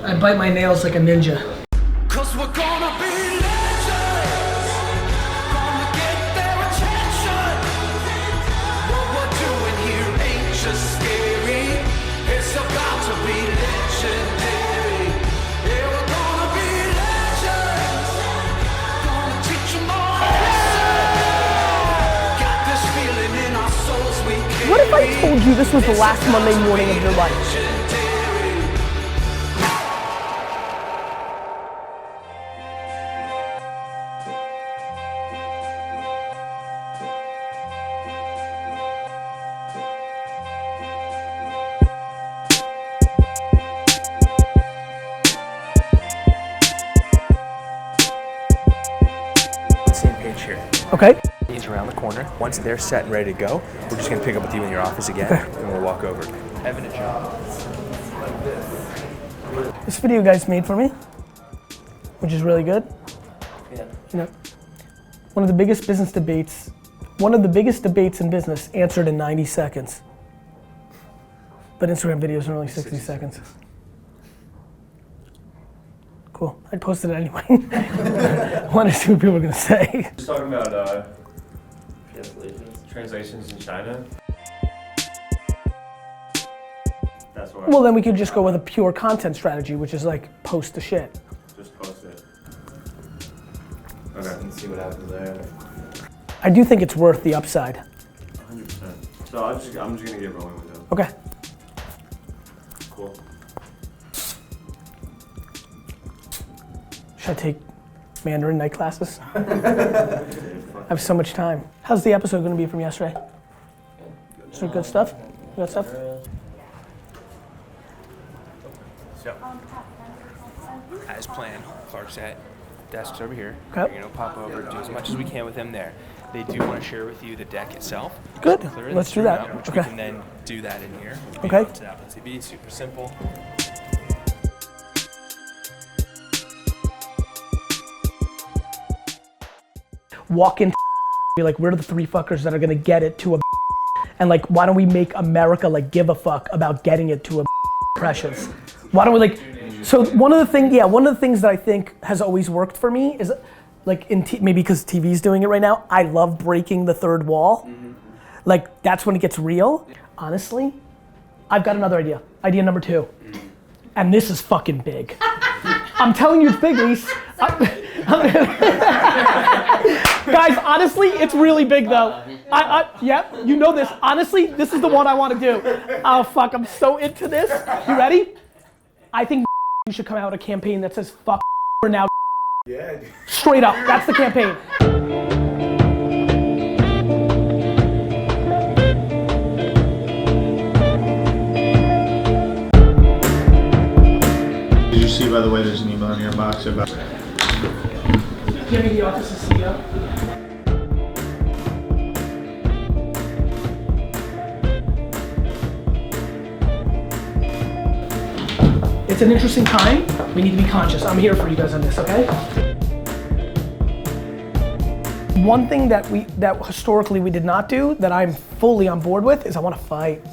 I bite my nails like a ninja. Cause we're gonna be legends, gonna get their attention. What we're doing here ain't just scary, it's about to be legendary. Yeah, we're gonna be legends, gonna teach them all a lesson. Got this feeling in our souls we carry. What if I told you this was the last Monday morning of your life? Okay. He's around the corner. Once they're set and ready to go, we're just gonna pick up with you in your office again, and we'll walk over. Evan and John. This video you guys made for me, which is really good. Yeah. You know, one of the biggest debates in business answered in 90 seconds. But Instagram videos are only 60 seconds. Cool, I posted it anyway. I wanted to see what people were gonna say. Just talking about translations in China. That's what. Well, then we could just go with a pure content strategy, which is like post the shit. Just post it. Okay. And see what happens there. I do think it's worth the upside. 100%. So I'm just gonna get rolling with them. Okay. Cool. Should I take Mandarin night classes? I have so much time. How's the episode gonna be from yesterday? Is there good stuff? Good stuff? So, as planned, Clark's at desks over here. Okay. We're gonna pop over, do as much as we can with him there. They do want to share with you the deck itself. Good. Clear Let's the do that. out, which Okay. we can then do that in here. Okay. It's Apple TV, super simple. Walk in, be like, we're the three fuckers that are gonna get it to a and like, why don't we make America like give a fuck about getting it to a impressions? Why don't we like, so one of the things that I think has always worked for me is like maybe because TV's doing it right now, I love breaking the third wall. Like that's when it gets real. Honestly, I've got another idea. Idea number 2. And this is fucking big. I'm telling you it's big, Reese. Guys, honestly, it's really big though. Yeah, you know this. Honestly, this is the one I want to do. Oh fuck, I'm so into this. You ready? I think you should come out with a campaign that says fuck we're now. Yeah. Straight up, that's the campaign. Did you see, by the way, there's an email in your box about... Give me the office of CEO. It's an interesting time. We need to be conscious. I'm here for you guys on this, okay? One thing that historically we did not do that I'm fully on board with is I want to fight.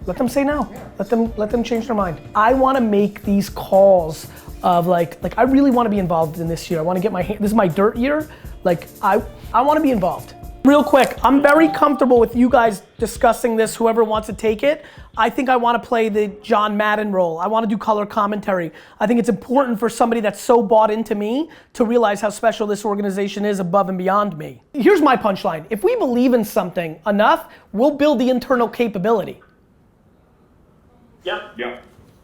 Let them say no. Let them change their mind. I want to make these calls of like I really want to be involved in this year. I want to get my hand, this is my dirt year. Like I want to be involved. Real quick, I'm very comfortable with you guys discussing this, whoever wants to take it. I think I want to play the John Madden role. I want to do color commentary. I think it's important for somebody that's so bought into me to realize how special this organization is above and beyond me. Here's my punchline. If we believe in something enough, we'll build the internal capability. Yeah.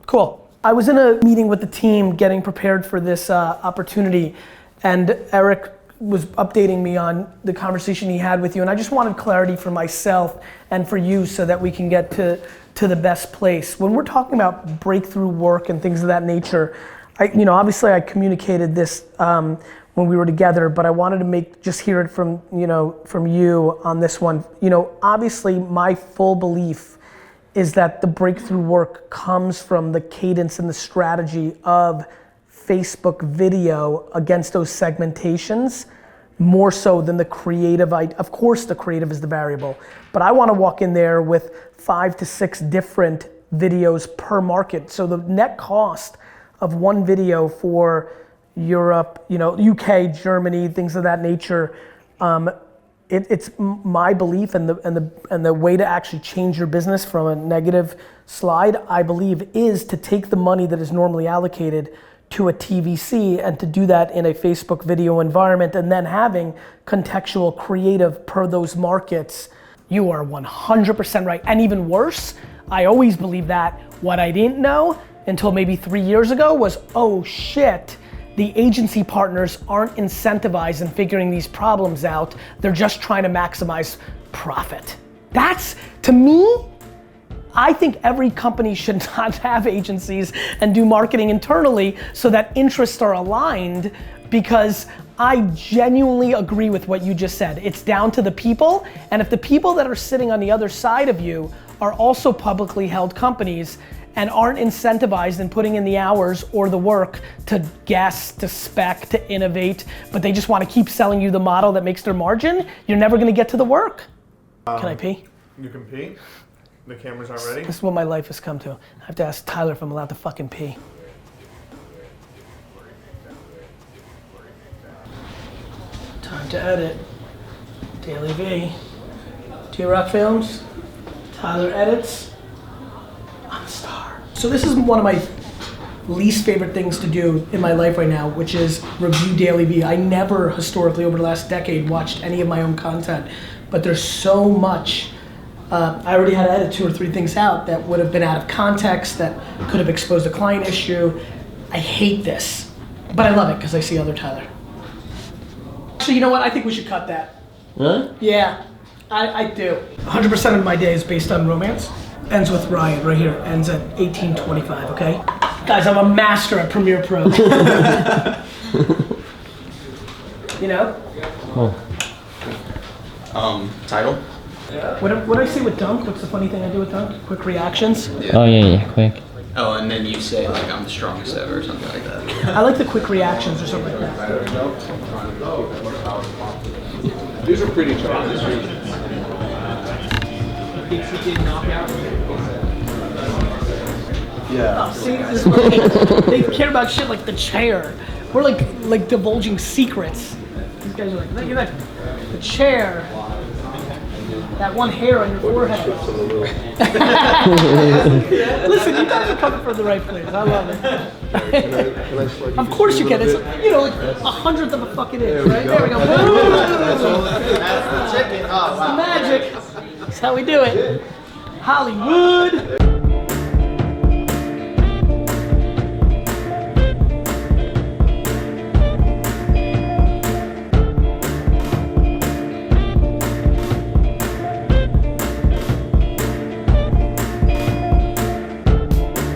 Cool. I was in a meeting with the team getting prepared for this opportunity, and Eric was updating me on the conversation he had with you, and I just wanted clarity for myself and for you so that we can get to the best place. When we're talking about breakthrough work and things of that nature, obviously I communicated this when we were together, but I wanted to just hear it from you on this one. Obviously my full belief is that the breakthrough work comes from the cadence and the strategy of Facebook video against those segmentations more so than the creative. Of course the creative is the variable, but I wanna walk in there with 5 to 6 different videos per market. So the net cost of one video for Europe, you know, UK, Germany, things of that nature, it's my belief and the way to actually change your business from a negative slide, I believe, is to take the money that is normally allocated to a TVC and to do that in a Facebook video environment and then having contextual creative per those markets. You are 100% right. And even worse, I always believe that. What I didn't know until maybe 3 years ago was, oh shit, the agency partners aren't incentivized in figuring these problems out. They're just trying to maximize profit. That's, to me, I think every company should not have agencies and do marketing internally so that interests are aligned, because I genuinely agree with what you just said. It's down to the people, and if the people that are sitting on the other side of you are also publicly held companies and aren't incentivized in putting in the hours or the work to guess, to spec, to innovate, but they just want to keep selling you the model that makes their margin, you're never gonna get to the work. Can I pee? You can pee? The cameras aren't ready? This is what my life has come to. I have to ask Tyler if I'm allowed to fucking pee. Time to edit. DailyVee. T-Rock Films. Tyler edits. I'm a star. So this is one of my least favorite things to do in my life right now, which is review DailyVee. I never historically over the last decade watched any of my own content, but there's so much. I already had to edit 2 or 3 things out that would have been out of context, that could have exposed a client issue. I hate this, but I love it because I see other Tyler. Actually, you know what? I think we should cut that. Really? Yeah, I do. 100% of my day is based on romance. Ends with Ryan right here. Ends at 18:25. Okay, guys, I'm a master at Premiere Pro. You know? Title? What I say with Dunk? What's the funny thing I do with Dunk? Quick reactions. Oh yeah, quick. Oh, and then you say like I'm the strongest ever or something like that. I like the quick reactions or something like that. These are pretty challenges. Oh, see, this is what they care about shit like the chair. We're like divulging secrets. These guys are like, look at that, the chair. That one hair on your forehead. Listen, you guys are coming from the right place. I love it. Of course you can. It's, you know, like 1/100th of a fucking inch, right? There we go. That's the magic. That's how we do it. Hollywood.